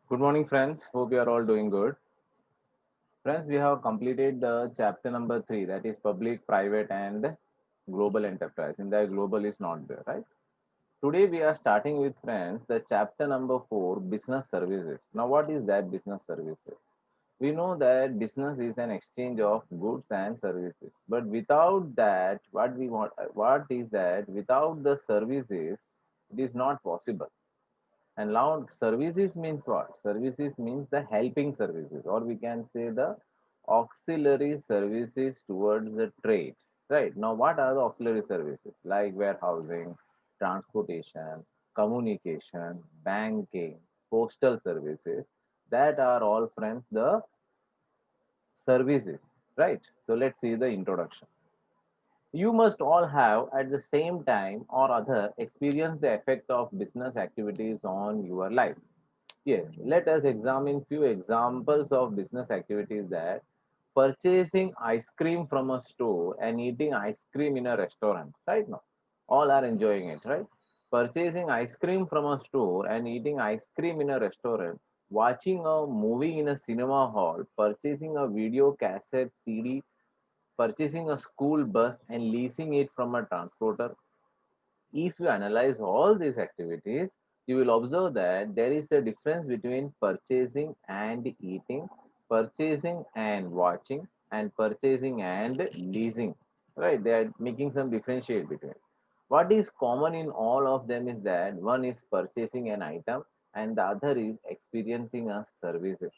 Good morning, friends. Hope you are all doing good. Friends, we have completed the chapter number three, that is public, private, and global enterprise. In that, global is not there, right? Today, we are starting with, friends, the chapter number four, business services. Now, what is that business services? We know that business is an exchange of goods and services. But without that, what is that? Without the services, it is not possible. And now services means what? Services means the helping services, or we can say the auxiliary services towards the trade. Right. Now, what are the auxiliary services? Like warehousing, transportation, communication, banking, postal services. That are all, friends, the services. Right. So let's see the introduction. You must all have at the same time or other experienced the effect of business activities on your life. Yes, let us examine few examples of business activities that purchasing ice cream from a store and eating ice cream in a restaurant. Right now, all are enjoying it, right? Purchasing ice cream from a store and eating ice cream in a restaurant, watching a movie in a cinema hall, purchasing a video cassette CD, purchasing a school bus and leasing it from a transporter. If you analyze all these activities, you will observe that there is a difference between purchasing and eating, purchasing and watching, and purchasing and leasing. Right? They are making some differentiate between. What is common in all of them is that one is purchasing an item and the other is experiencing a services.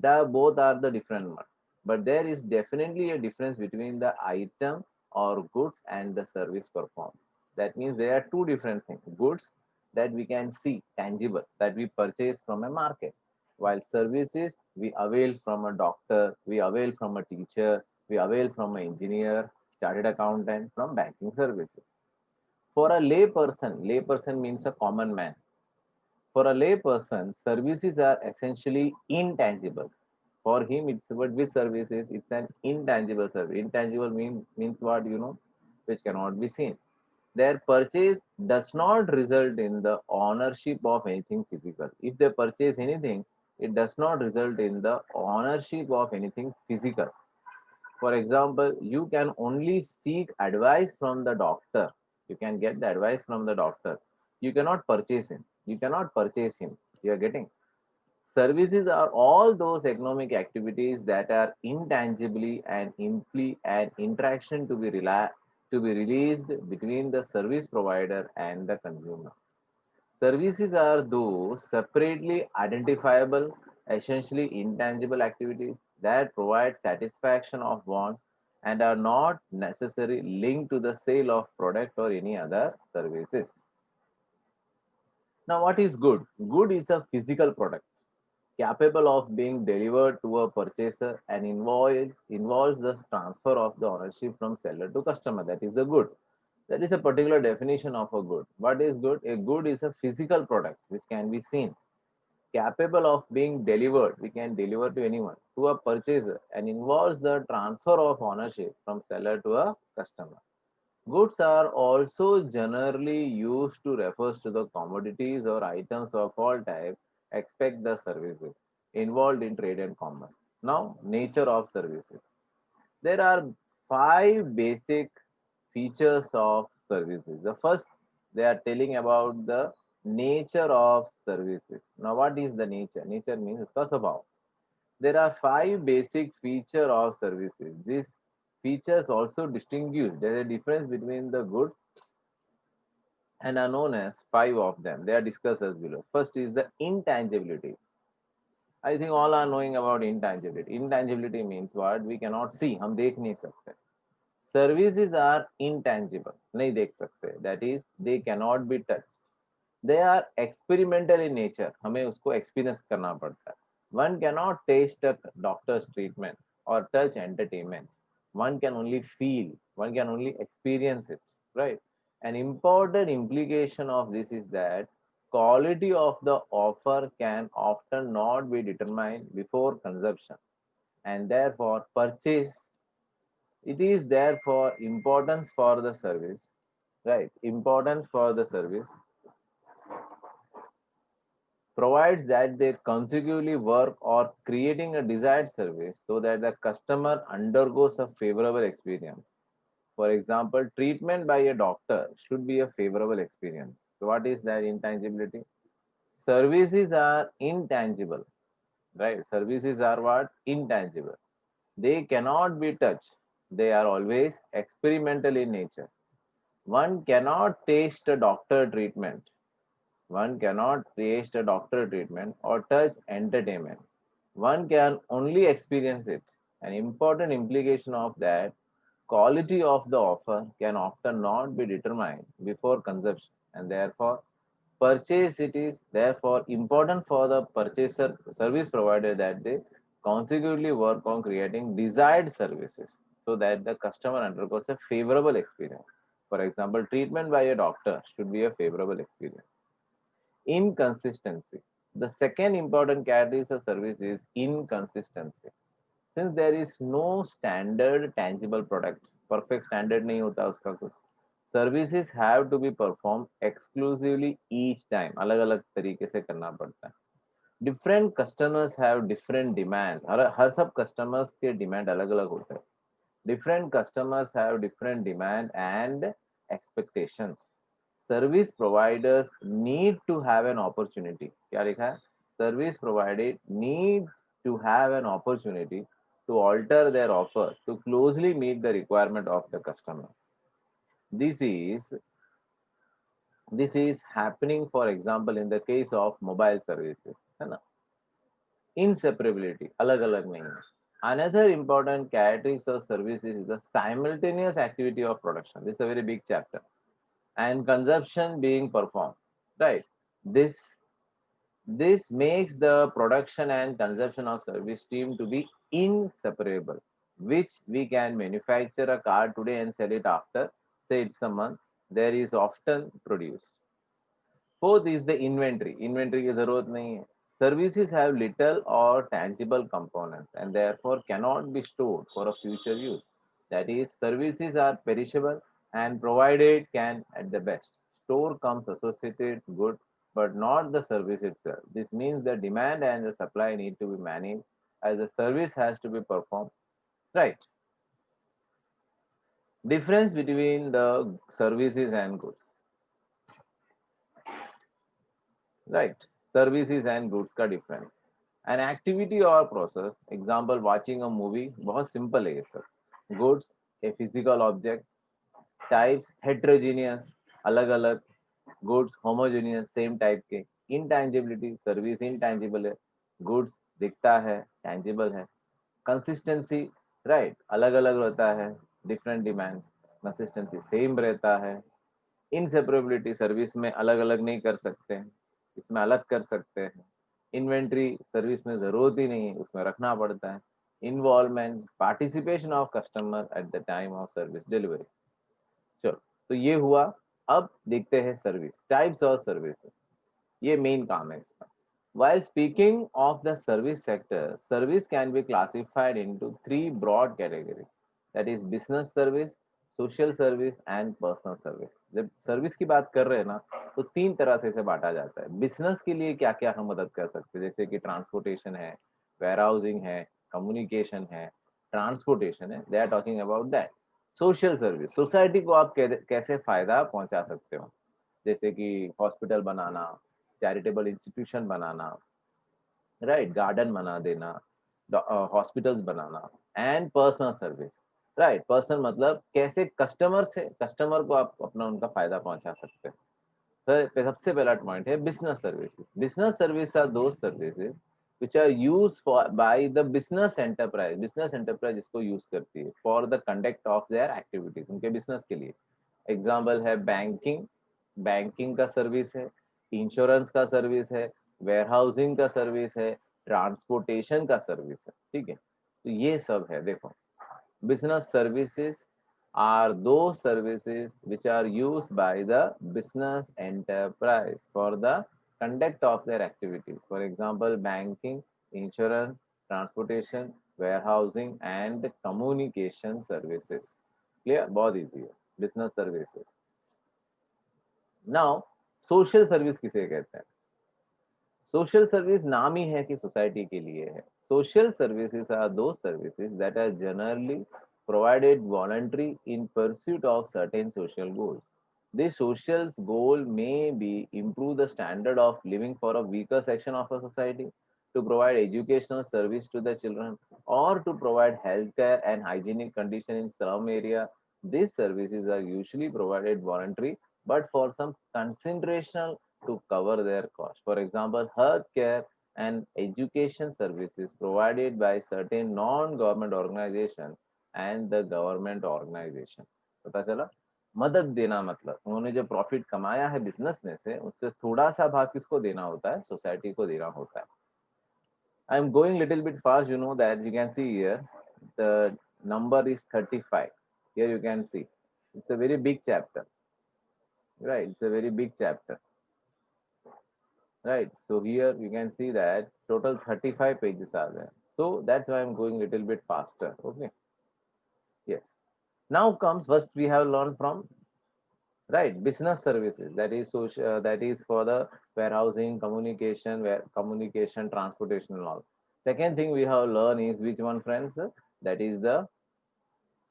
The both are the different one, but there is definitely a difference between the item or goods and the service performed. That means there are two different things. Goods that we can see tangible, that we purchase from a market, while services we avail from a doctor, we avail from a teacher, we avail from an engineer, chartered accountant, from banking services. For a layperson means a common man. For a layperson, services are essentially intangible. For him, it's what with services, it's an intangible service. Intangible means what, which cannot be seen. Their purchase does not result in the ownership of anything physical. If they purchase anything, it does not result in the ownership of anything physical. For example, you can only seek advice from the doctor. You can get the advice from the doctor. You cannot purchase him. You cannot purchase him. You are getting. Services are all those economic activities that are intangibly and imply an interaction to be released between the service provider and the consumer. Services are those separately identifiable, essentially intangible activities that provide satisfaction of wants and are not necessarily linked to the sale of product or any other services. Now, what is good? Good is a physical product capable of being delivered to a purchaser and involves the transfer of the ownership from seller to customer. That is the good. That is a particular definition of a good. What is good? A good is a physical product which can be seen, capable of being delivered. We can deliver to anyone, to a purchaser, and involves the transfer of ownership from seller to a customer. Goods are also generally used to refer to the commodities or items of all types, except the services involved in trade and commerce. Now, nature of services. There are five basic features of services. The first, they are telling about the nature of services. Now, what is the nature? Nature means स्वभाव. There are five basic features of services. These features also distinguish. There is a difference between the goods and are known as five of them. They are discussed as below. First is the intangibility. I think all are knowing about intangibility. Intangibility means what? We cannot see. हम देख नहीं सकते. Services are intangible. नहीं देख सकते. That is, they cannot be touched. They are experimental in nature. हमें उसको experience करना पड़ता है. One cannot taste a doctor's treatment or touch entertainment. One can only feel. One can only experience it. Right. An important implication of this is that quality of the offer can often not be determined before consumption, and therefore purchase. It is therefore importance for the service, right? Importance for the service provides that they consecutively work or creating a desired service so that the customer undergoes a favorable experience. For example, treatment by a doctor should be a favorable experience. So what is that intangibility? Services are intangible, right? Services are what? Intangible. They cannot be touched. They are always experimental in nature. One cannot taste a doctor treatment. One cannot taste a doctor treatment or touch entertainment. One can only experience it. An important implication of that quality of the offer can often not be determined before consumption, and therefore purchase it is therefore important for the purchaser service provider that they consecutively work on creating desired services so that the customer undergoes a favorable experience. For example, treatment by a doctor should be a favorable experience. Inconsistency. The second important category of service is inconsistency. Since there is no standard tangible product, perfect standard नहीं होता उसका कुछ. Services have to be performed exclusively each time. अलग अलग तरीके से करना पड़ता है. Different customers have different demands. हर सब customers के demand अलग अलग होते हैं. Different customers have different demand and expectations. Service providers need to have an opportunity. क्या लिखा है? Service provided need to have an opportunity to alter their offer to closely meet the requirement of the customer. This is this is happening, for example, in the case of mobile services. है ना? Inseparability, अलग अलग नहीं है. Another important characteristic of services is the simultaneous activity of production. This is a very big chapter. And consumption being performed. Right. This this makes the production and consumption of service stream to be inseparable, which we can manufacture a car today and sell it after, say it's a month, there is often produced. Fourth is the inventory. Inventory की जरूरत नहीं है. Services have little or tangible components and therefore cannot be stored for a future use. That is, services are perishable and provided can, at the best, store comes associated good, but not the service itself. This means the demand and the supply need to be managed as the service has to be performed. Right. Difference between the services and goods. Right. Services and goods का difference. An activity or process, example watching a movie, बहुत simple है ये सब. Goods, a physical object. Types, heterogeneous, अलग अलग. Goods, homogeneous, same type के. Intangibility, service intangible है. Goods दिखता है, tangible है. Consistency, right, अलग अलग रहता है. Different demands. Consistency same रहता है. Inseparability, सर्विस में अलग अलग नहीं कर सकते हैं, इसमें अलग कर सकते हैं. इन्वेंट्री, सर्विस में जरूरत ही नहीं है, उसमें रखना पड़ता है. Involvement, participation of customer at the time of service delivery. चलो, तो ये हुआ. अब देखते हैं सर्विस टाइप्स ऑफ सर्विस. ये मेन काम है इसका. While speaking of the service sector, service can be classified into three broad categories. That is business service, social service and personal service. जब सर्विस की बात कर रहे हैं ना, तो तीन तरह से इसे बांटा जाता है. बिजनेस के लिए क्या क्या हम मदद कर सकते हैं, जैसे कि ट्रांसपोर्टेशन है, वेयर हाउसिंग है, कम्युनिकेशन है, ट्रांसपोर्टेशन है. They are talking about that. Social service, society को आप कैसे फायदा पहुंचा सकते हो, जैसे कि हॉस्पिटल बनाना, चैरिटेबल इंस्टीट्यूशन बनाना, राइट, गार्डन बना देना, हॉस्पिटल्स बनाना. And personal service, right. Personal मतलब कैसे कस्टमर को आप अपना उनका फायदा पहुंचा सकते हैं. तो सबसे पहला पॉइंट है business services. Business service are those services which are used for by the business enterprise. business enterprise इसको यूज करती है for the conduct of their activities, उनके बिजनेस के लिए. एग्जाम्पल है बैंकिंग, बैंकिंग का सर्विस है. इंश्योरेंस का सर्विस है, वेयर हाउसिंग का सर्विस है, ट्रांसपोर्टेशन का सर्विस है. ठीक है, तो ये सब है. देखो, business services are those services which are used by the business enterprise for the conduct of their activities. For example, banking, insurance, transportation, warehousing and communication services. Clear? बहुत easy है. Business services. Now, social service किसे कहते हैं? Social service नाम ही है कि society के लिए है. Social services are those services that are generally provided voluntary in pursuit of certain social goals. This social goal may be improve the standard of living for a weaker section of a society, to provide educational service to the children, or to provide healthcare and hygienic condition in slum area. These services are usually provided voluntary, but for some consideration to cover their cost. For example, healthcare and education services provided by certain non-government organizations and the government organisation. पता चला, मदद देना मतलब उन्होंने जो profit कमाया है business में से उससे थोड़ा सा भाग किसको देना होता है, सोसाइटी को देना होता है. I am going little bit fast, you know that you can see here the number is 35. Here you can see it's a very big chapter, right? It's a very big chapter, right? So here you can see that total 35 pages are there, so that's why I'm going little bit faster. Okay, yes. Now comes first we have learned from, right, business services, that is social, that is for the warehousing, communication, where communication, transportation and all. Second thing we have learned is which one, friends? That is the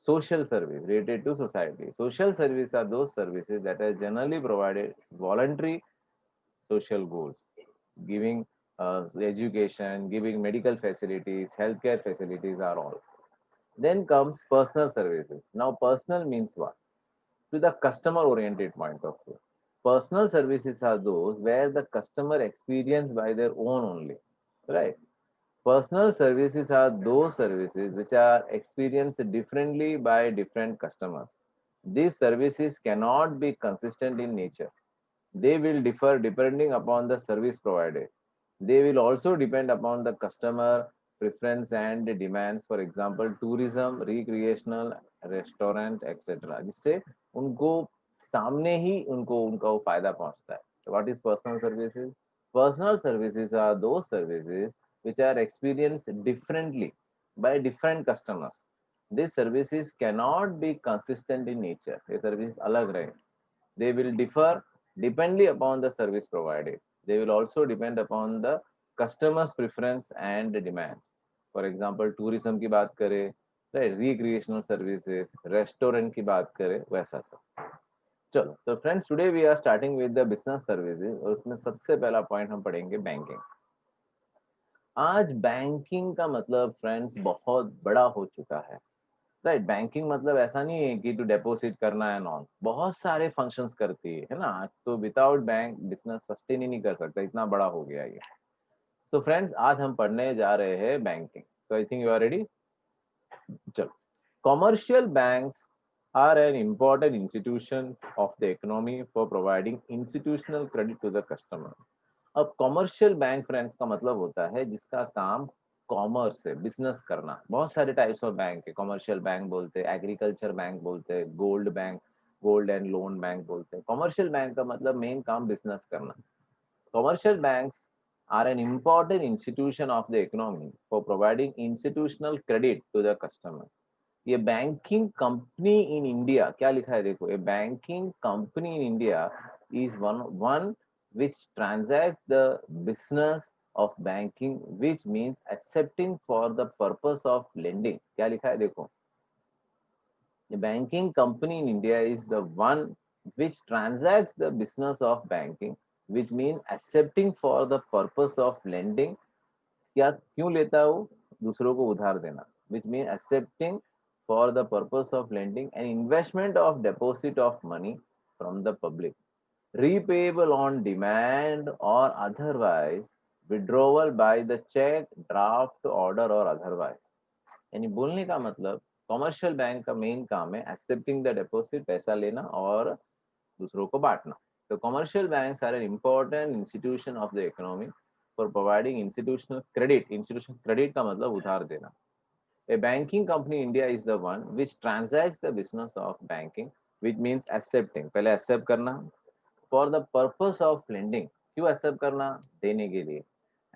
social service related to society. Social service are those services that are generally provided voluntary social goals, giving education, giving medical facilities, healthcare facilities are all. Then comes personal services. Now personal means what? To the customer oriented point of view. Personal services are those where the customer experience by their own only, right? Personal services are those services which are experienced differently by different customers. These services cannot be consistent in nature. They will differ depending upon the service provided. They will also depend upon the customer preference and demands. For example, tourism, recreational, restaurant, etc. जिससे उनको सामने ही उनको उनका वो फायदा पहुंचता है. What is personal services? Personal services are those services which are experienced differently by different customers. These services cannot be consistent in nature. ये service अलग रहे. They will differ depending upon the service provided. They will also depend upon the customer's preference and demand. For example, tourism की बात करें, right, recreational services, restaurant की बात करें, वैसा सब. चलो, तो friends today we are starting with the business services और उसमें सबसे पहला पॉइंट हम पढ़ेंगे बैंकिंग. आज बैंकिंग का मतलब फ्रेंड्स बहुत बड़ा हो चुका है, राइट. बैंकिंग मतलब ऐसा नहीं है कि टू डिपॉजिट करना है, नॉन, बहुत सारे फंक्शंस करती है ना. आज तो विदाउट बैंक बिजनेस सस्टेन ही नहीं कर सकता, इतना बड़ा हो गया ये. तो फ्रेंड्स आज हम पढ़ने जा रहे हैं banking. So I think you are ready. चलो, commercial banks are an important institution of the economy for providing institutional credit to the customer. अब कॉमर्शियल बैंक फ्रेंड्स का मतलब होता है जिसका काम कॉमर्स से बिजनेस करना. बहुत सारे टाइप्स ऑफ बैंक है. कॉमर्शियल बैंक बोलते हैं, एग्रीकल्चर बैंक बोलते हैं, gold bank, gold and loan bank बोलते हैं. कॉमर्शियल बैंक का मतलब मेन काम बिजनेस करना. Commercial banks are an important institution of the economy for providing institutional credit to the customer. ये बैंकिंग कंपनी इन इंडिया, क्या लिखा है देखो, a banking company in India is one which transacts the business of banking, which means accepting for the purpose of lending. क्या लिखा है देखो, the banking company in India is the one which transacts the business of banking, which means accepting for the purpose of lending. क्या क्यों लेता हो, दूसरों को उधार देना, which means accepting for the purpose of lending and investment of deposit of money from the public, repayable on demand or otherwise, withdrawal by the check, draft order or otherwise. यानी बोलने का मतलब कॉमर्शियल बैंक का main काम है accepting the deposit, पैसा लेना और दूसरों को बांटना. तो commercial banks are an important institution of the economy for providing institutional credit. Institution credit का मतलब उधार देना. A banking company in India is the one which transacts the business of banking, which means accepting, पहले accept करना, for the purpose of lending, क्यों accept करना, देने के लिए,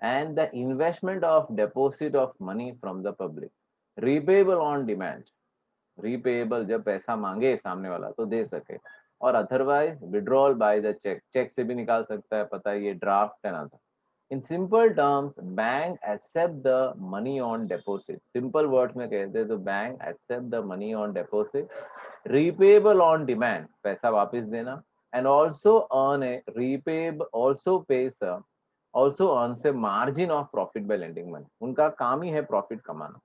and the investment of deposit of money from the public, repayable on demand, repayable जब पैसा मांगे सामने वाला तो दे सके, और otherwise withdrawal by the check, check से भी निकाल सकता है, पता है ये ड्राफ्ट है ना. In simple terms bank accept the money on deposit, simple words में कहते हैं तो bank accept the money on deposit, repayable on demand, पैसा वापस देना, and also earn a repayable, also earns a margin of profit by lending money, उनका काम ही है प्रॉफिट कमाना।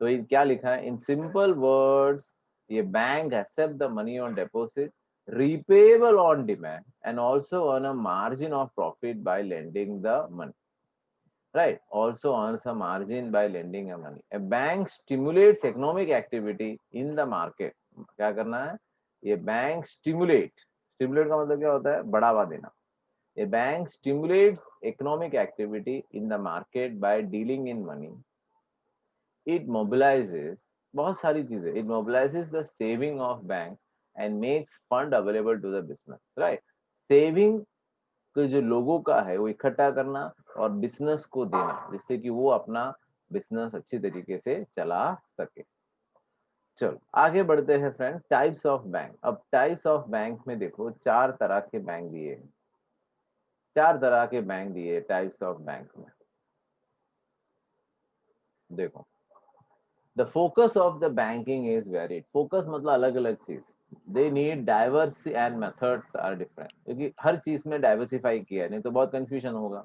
तो ये क्या लिखा है इन सिंपल वर्ड्स, ये bank accept the money on deposit, repayable on demand, and also earn a margin of profit by lending the money, right? Also earns a margin by lending a money. A bank stimulates economic activity in the market, क्या करना है, ये bank stimulate का मतलब क्या होता है, बढ़ावा देना। A bank stimulates economic activity in the market by dealing in money. It mobilizes, बहुत सारी चीजें, it mobilizes the saving of bank and makes fund available to the business, right? Saving के जो लोगों का है वो इकट्ठा करना और बिजनेस को देना, जिससे कि वो अपना बिजनेस अच्छी तरीके से चला सके। चलो आगे बढ़ते हैं फ्रेंड, टाइप्स ऑफ बैंक। अब टाइप्स ऑफ बैंक में देखो चार तरह के बैंक दिए, चार तरह के बैंक दिए टाइप्स ऑफ बैंक में। देखो the focus of the banking is varied, focus मतलब अलग अलग चीज, they need diverse and methods are different, क्योंकि हर चीज में डाइवर्सिफाई किया नहीं तो बहुत कंफ्यूजन होगा।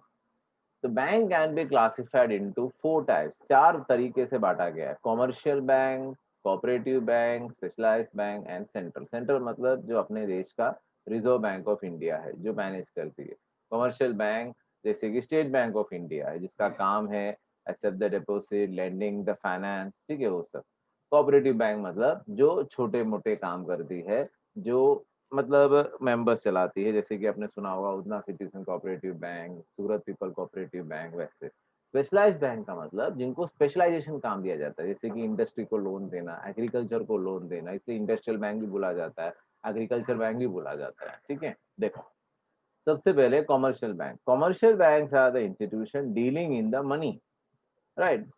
तो bank can be classified into four types, चार तरीके से बांटा गया है, commercial bank, cooperative bank, specialised bank and central. Central मतलब जो अपने देश का रिजर्व बैंक ऑफ इंडिया है जो मैनेज करती है। कॉमर्शियल बैंक जैसे कि स्टेट बैंक ऑफ इंडिया है जिसका काम है accept the deposit, lending, the finance, ठीक है वो सब। कोऑपरेटिव बैंक मतलब जो छोटे मोटे काम करती है, जो मतलब मेंबर्स चलाती है, जैसे कि आपने सुना होगा उधना सिटीजन कोऑपरेटिव बैंक, सूरत पीपल कोऑपरेटिव बैंक, वैसे। स्पेशलाइज्ड बैंक का मतलब जिनको स्पेशलाइजेशन काम दिया जाता है, जैसे कि इंडस्ट्री को लोन देना, एग्रीकल्चर को लोन देना, इसलिए इंडस्ट्रियल बैंक भी बोला जाता है, एग्रीकल्चर बैंक भी बोला जाता है, ठीक है। देखो सबसे पहले commercial bank. Commercial bank are the institution dealing in the money, right.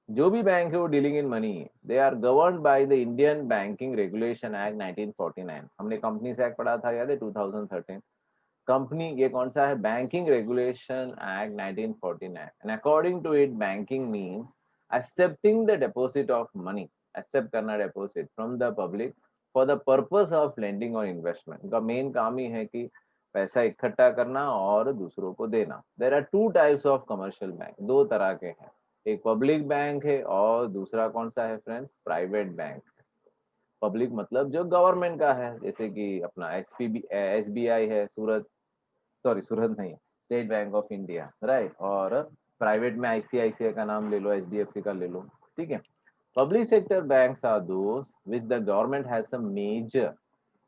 जो भी बैंक है वो dealing in money, they are governed by the Indian banking regulation act 1949। हमने कंपनीज एक्ट पढ़ा था याद है 2013। कंपनी ये कौन सा है, banking regulation act 1949, and according to it banking means accepting the deposit of money, accept करना deposit from the public for the purpose of lending और इन्वेस्टमेंट। उनका मेन काम ही है कि पैसा इकट्ठा करना और दूसरों को देना। There are two types of commercial bank, दो तरह के हैं, एक पब्लिक बैंक है और दूसरा कौन सा है फ्रेंड्स, प्राइवेट बैंक। पब्लिक मतलब जो गवर्नमेंट का है, जैसे कि अपना एसबीआई है, सूरत, सॉरी सूरत नहीं, state bank of India, right. और प्राइवेट में आईसीआईसीआई का नाम ले लो, एचडीएफसी का ले लो, ठीक है। Public sector banks are those which the government has some major,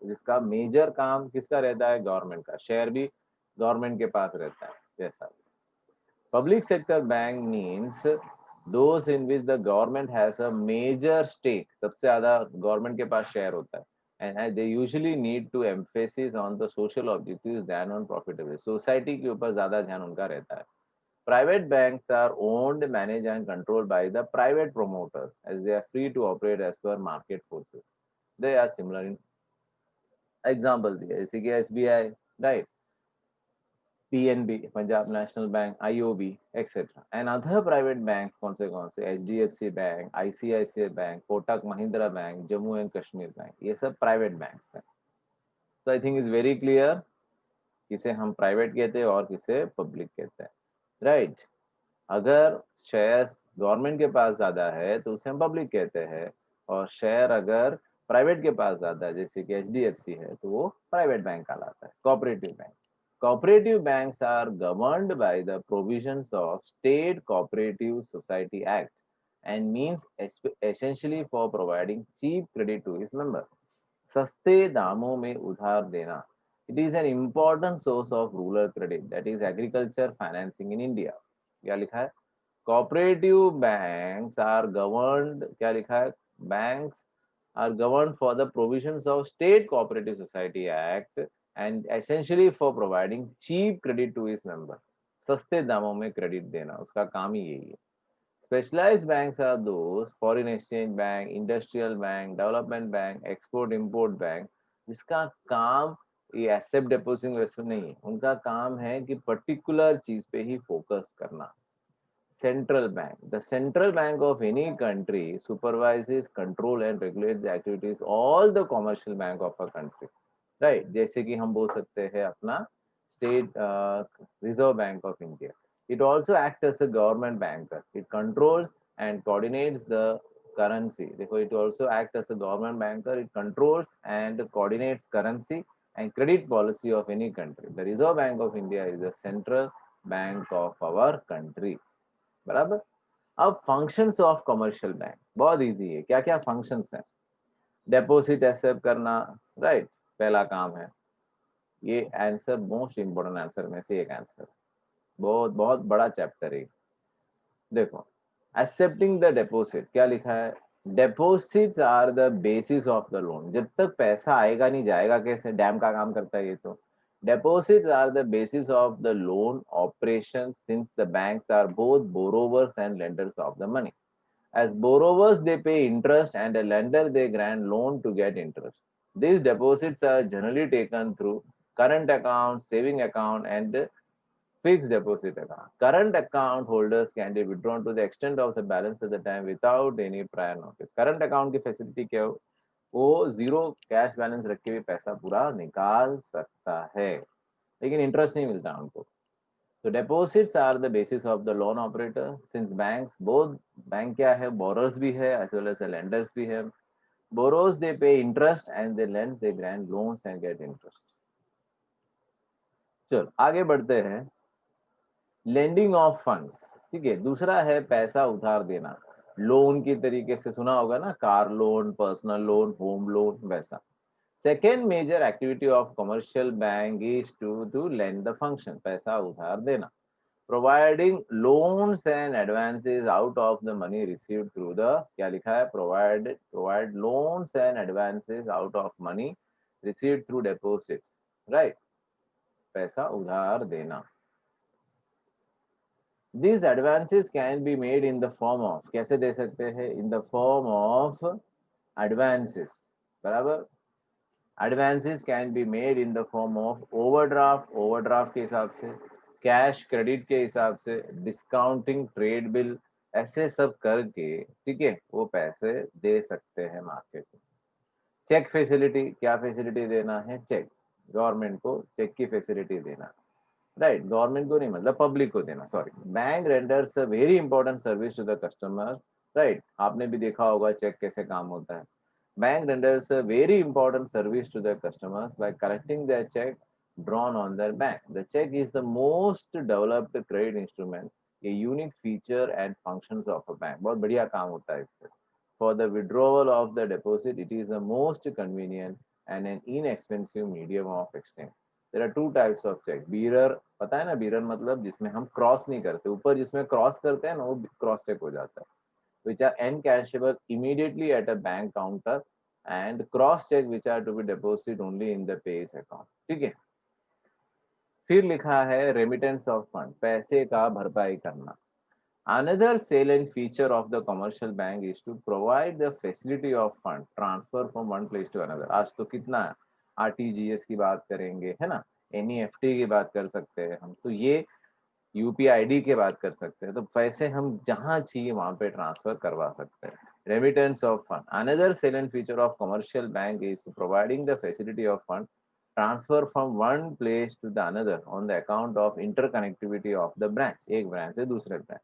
जिसका मेजर काम किसका रहता है, गवर्नमेंट का, शेयर भी गवर्नमेंट के पास रहता है जैसा। Public sector bank means those in which the government has a major stake, सबसे ज्यादा गवर्नमेंट के पास शेयर होता है, and they usually need to emphasis on the social objectives than on profitability, society के ऊपर ज्यादा ध्यान उनका रहता है। Private banks are owned, managed and controlled by the private promoters as they are free to operate as per market forces. They are similar in example दिया जैसे कि SBI, right, PNB Punjab national bank, IOB etcetera, and other private bank कौन से HDFC bank, ICICI bank, Kotak Mahindra bank, Jammu and Kashmir bank, ये सब private bank हैं। तो I think is very clear किसे हम प्राइवेट कहते हैं और किसे पब्लिक कहते हैं, राइट। अगर शेयर गवर्नमेंट के पास ज्यादा है तो उसे हम पब्लिक कहते हैं, और शेयर अगर प्राइवेट के पास ज्यादा है जैसे कि एचडीएफसी है तो वो प्राइवेट बैंक कहलाता है, cooperative bank. Cooperative banks are governed by the provisions of State Cooperative Society Act and means essentially for providing cheap credit to its members. सस्ते दामों में उधार देना। It is an important source of rural credit, that is agriculture financing in India. क्या लिखा है? Cooperative banks are governed, क्या लिखा है? Banks are governed for the provisions of State Cooperative Society Act and essentially for providing cheap credit to its member. सस्ते दामों में credit देना, उसका काम ही यही है। Specialized banks are those foreign exchange bank, industrial bank, development bank, export import bank, जिसका काम ये एक्सेप्ट डिपॉजिटिंग वैसे नहीं है, उनका काम है कि पर्टिकुलर चीज पे ही फोकस करना। Central bank. The central bank of any country supervises, control and regulates the activities all the commercial bank of a country. Right? जैसे कि हम बोल सकते हैं अपना state Reserve Bank of India. It also acts as a government banker. It controls and coordinates the currency. Therefore, it also acts as a government banker. It controls and coordinates currency and credit policy of any country. The Reserve Bank of India is the central bank of our country. बराबर। अब functions of commercial bank बहुत easy है, क्या क्या functions हैं? Deposit accept करना, right, पहला काम है। ये आंसर मोस्ट इंपोर्टेंट आंसर में से एक आंसर, बहुत बहुत बड़ा चैप्टर है। देखो, एक्सेप्टिंग द डिपॉजिट क्या लिखा है? Deposits are the basis of the loan. जब तक पैसा आएगा नहीं जाएगा कैसे, डैम का काम करता है ये तो। Deposits are the basis of the loan operations since the banks are both borrowers and lenders of the money. As borrowers, they pay interest and a lender, they grant loan to get interest. These deposits are generally taken through current account, saving account, and fixed deposit account. Current account holders can be withdrawn to the extent of the balance at the time without any prior notice. Current account की facility क्या हो? वो zero cash balance रख के भी पैसा पूरा निकाल सकता है, लेकिन इंटरेस्ट नहीं मिलता उनको। तो deposits are the basis of the loan operator since banks both, bank क्या है, बोरोर्स भी है एज वेल एज लेंडर्स भी है। Borrowers they pay interest and they lend, they grant loans and get interest. चलो आगे बढ़ते हैं। लेंडिंग ऑफ फंड्स, ठीक है, दूसरा है पैसा उधार देना। लोन की तरीके से सुना होगा ना, car loan, personal loan, home loan, वैसा। Second major activity of commercial bank is to lend the function, पैसा उधार देना, providing loans and advances out of the money received through the, क्या लिखा है, provide loans and advances out of money received through deposits, right? पैसा उधार देना। These advances can be made in the form of, कैसे दे सकते हैं? In the form of advances, बराबर। Advances can be made in the form of overdraft, overdraft के हिसाब से, कैश क्रेडिट के हिसाब से, डिस्काउंटिंग, ट्रेड बिल, ऐसे सब करके, ठीक है, वो पैसे दे सकते हैं मार्केट में। चेक फैसिलिटी, क्या फैसिलिटी देना है? चेक, गवर्नमेंट को चेक की फैसिलिटी देना, राइट, गवर्नमेंट को नहीं मतलब पब्लिक को देना, sorry. Bank renders a very important service to the customers, right, आपने भी देखा होगा चेक कैसे काम होता है। Bank renders a very important service to their customers by collecting their check drawn on their bank. The check is the most developed credit instrument, a unique feature and functions of a bank. बहुत बढ़िया काम होता है इससे। For the withdrawal of the deposit, it is the most convenient and an inexpensive medium of exchange. There are two types of check. Bearer, पता है ना, bearer मतलब जिसमें हम क्रॉस नहीं करते, ऊपर जिसमें क्रॉस करते हैं ना वो क्रॉस चेक हो जाता है, which are encashable immediately at a bank counter, and cross check which are to be deposited only in the pays account, ठीक है। फिर लिखा है रेमिटेंस ऑफ फंड, पैसे का भरपाई करना। Another salient feature of the commercial bank is to provide the facility of fund transfer from one place to another. आज तो कितना आरटीजीएस की बात करेंगे, है ना, एनईएफटी की बात कर सकते हैं हम, तो ये यूपीआईडी के बात कर सकते हैं, तो पैसे हम जहां चाहिए वहां पे ट्रांसफर करवा सकते हैं। Remittance of fund, another salient feature of commercial bank is providing the facility of fund transfer from one place to the another on the account of interconnectivity of the branch, एक branch से दूसरे branch.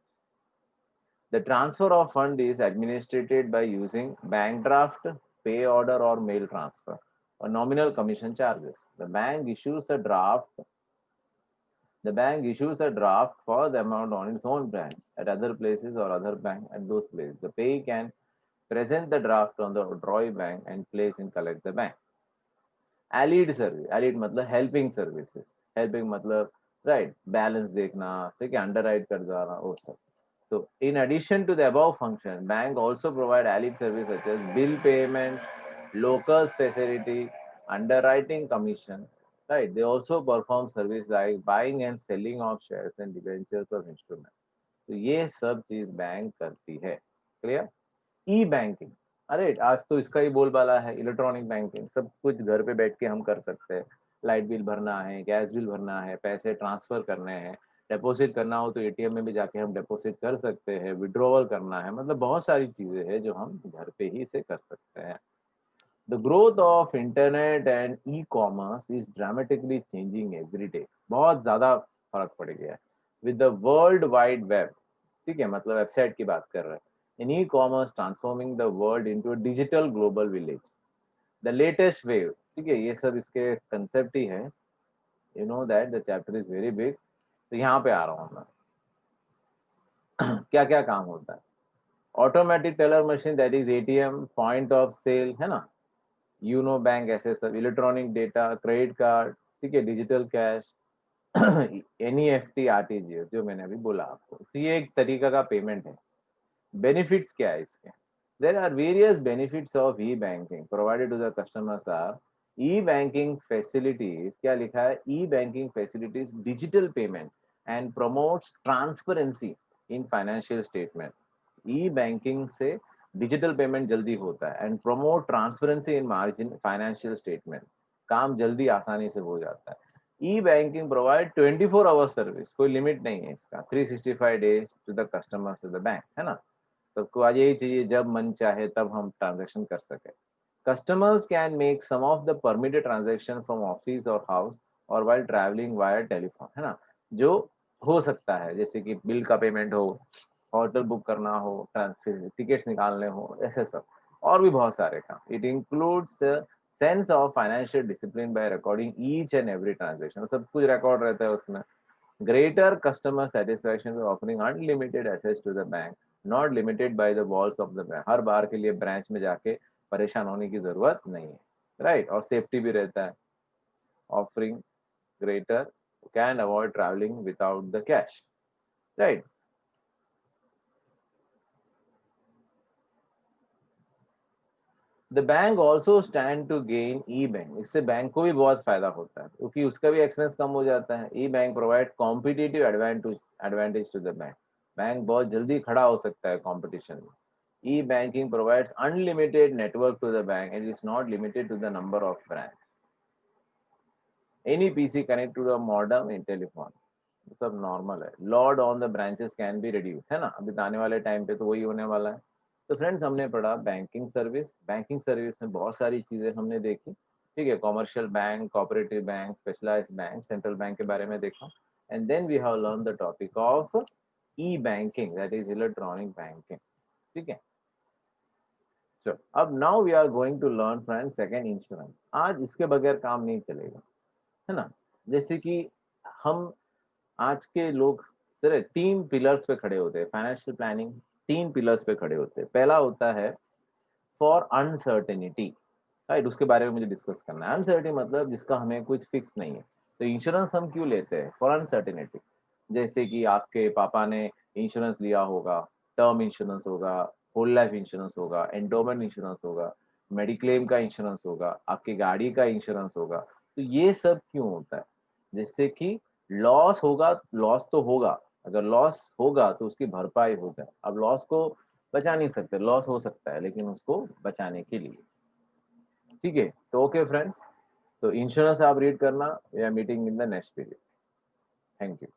The transfer of fund is administrated by using bank draft, pay order और mail transfer और nominal commission charges. The bank issues a draft, the bank issues a draft for the amount on its own branch at other places or other bank at those places. The payee can present the draft on the drawing bank and place and collect the bank. Allied service, allied मतलब helping services, helping मतलब right balance देखना, ठीक है, underwrite कर जाना, वो सब। So in addition to the above function, bank also provide allied service such as bill payment, locals facility, underwriting commission, right? They also perform service like buying and selling of shares and debentures of instruments. तो ये सब चीज bank करती है, clear. ई banking, अरे आज तो इसका ही बोलबाला है, इलेक्ट्रॉनिक बैंकिंग, सब कुछ घर पे बैठ के हम कर सकते हैं। लाइट बिल भरना है, गैस बिल भरना है, पैसे ट्रांसफर करने हैं, डिपॉजिट करना हो तो एटीएम में भी जाके हम डिपॉजिट कर सकते हैं, विड्रॉवल करना है, मतलब बहुत सारी चीजें हैं जो हम घर पे ही से कर सकते हैं. The growth of internet and e-commerce is dramatically changing every day. बहुत ज्यादा फर्क पड़ गया है. With the world wide web, ठीक है, मतलब वेबसाइट की बात कर रहे हैं. In e-commerce transforming the world into a digital global village. The latest wave, ठीक है, ये सब इसके कंसेप्ट ही है. You know that the chapter is very big. तो यहाँ पे आ रहा हूँ मैं. क्या क्या काम होता है. Automatic teller machine, that is ATM, point of sale, है ना, यूनो बैंक, ऐसे सब, इलेक्ट्रॉनिक डेटा, क्रेडिट कार्ड, ठीक है, डिजिटल कैश, एनईएफटी, आरटीजीएस, जो मैंने अभी बोला आपको. तो ये एक तरीका का पेमेंट है. बेनिफिट्स क्या है इसके. There are various benefits of e banking provided to the customers are. E banking facilities, क्या लिखा है, e banking facilities digital payment and promotes transparency in financial statement. E banking से डिजिटल पेमेंट जल्दी होता है and promote transparency in margin financial statement. काम जल्दी आसानी से हो जाता है. E banking provide 24 hour service, कोई लिमिट नहीं है इसका, 365 days to the customer to the bank, है ना. सबको आज यही चाहिए, जब मन चाहे तब हम ट्रांजेक्शन कर सके. Customers can make some of the permitted transaction from office और हाउस और वाइल ट्रैवलिंग वाया टेलीफोन, है ना, जो हो सकता है, जैसे कि बिल का पेमेंट हो, होटल बुक करना हो, टिकट्स निकालने हो, ऐसे सब, और भी बहुत सारे काम. It includes sense of financial discipline by recording each and every transaction, सब कुछ रिकॉर्ड रहता है उसमें. Greater customer satisfaction by offering unlimited access to the bank, not limited by the walls of the bank. हर बार के लिए branch में जाके परेशान होने की जरूरत नहीं है, राइट. और सेफ्टी भी रहता है. Offering greater, can avoid travelling without the cash, right. The bank also stand to gain e bank, इससे बैंक को भी बहुत फायदा होता है क्योंकि उसका भी एक्सपेंस कम हो जाता है. E bank provide competitive advantage to the bank. Bank बहुत जल्दी खड़ा हो सकता है कंपटीशन में. E banking provides unlimited network to the bank and is not limited to the number of branch. Any PC connect to the modern in telephone, सब normal है. Load on the branches can be reduce, है ना, अभी आने वाले time पे तो वही होने वाला है. तो फ्रेंड्स, हमने पढ़ा बैंकिंग सर्विस. बैंकिंग सर्विस में बहुत सारी चीजें हमने देखी, ठीक है. Commercial bank, cooperative bank, specialised bank, central bank के बारे में देखा. And then we have learn the topic of e banking, that is electronic banking, ठीक है. चलो, अब now we are going to learn friends second, insurance. आज इसके बगैर काम नहीं चलेगा, है ना. जैसे कि हम आज के लोग सिर्फ 3 पिलर्स पे खड़े होते हैं फाइनेंशियल प्लानिंग. 3 पिलर्स पे खड़े होते हैं. पहला होता है फॉर अनसर्टेनिटी, राइट. उसके बारे में मुझे डिस्कस करना है. अनसर्टेनिटी मतलब जिसका हमें कुछ फिक्स नहीं है. तो इंश्योरेंस हम क्यों लेते हैं, फॉर अनसर्टेनिटी. जैसे कि आपके पापा ने इंश्योरेंस लिया होगा, टर्म इंश्योरेंस होगा, होल लाइफ इंश्योरेंस होगा, एंडोमेंट इंश्योरेंस होगा, मेडिक्लेम का इंश्योरेंस होगा, आपकी गाड़ी का इंश्योरेंस होगा. तो ये सब क्यों होता है, जिससे कि लॉस होगा. लॉस तो होगा, अगर लॉस होगा तो उसकी भरपाई होगा. अब लॉस को बचा नहीं सकते, लॉस हो सकता है, लेकिन उसको बचाने के लिए, ठीक है. तो ओके फ्रेंड्स, तो इंश्योरेंस आप रीड करना. We are meeting in the next period. Thank you.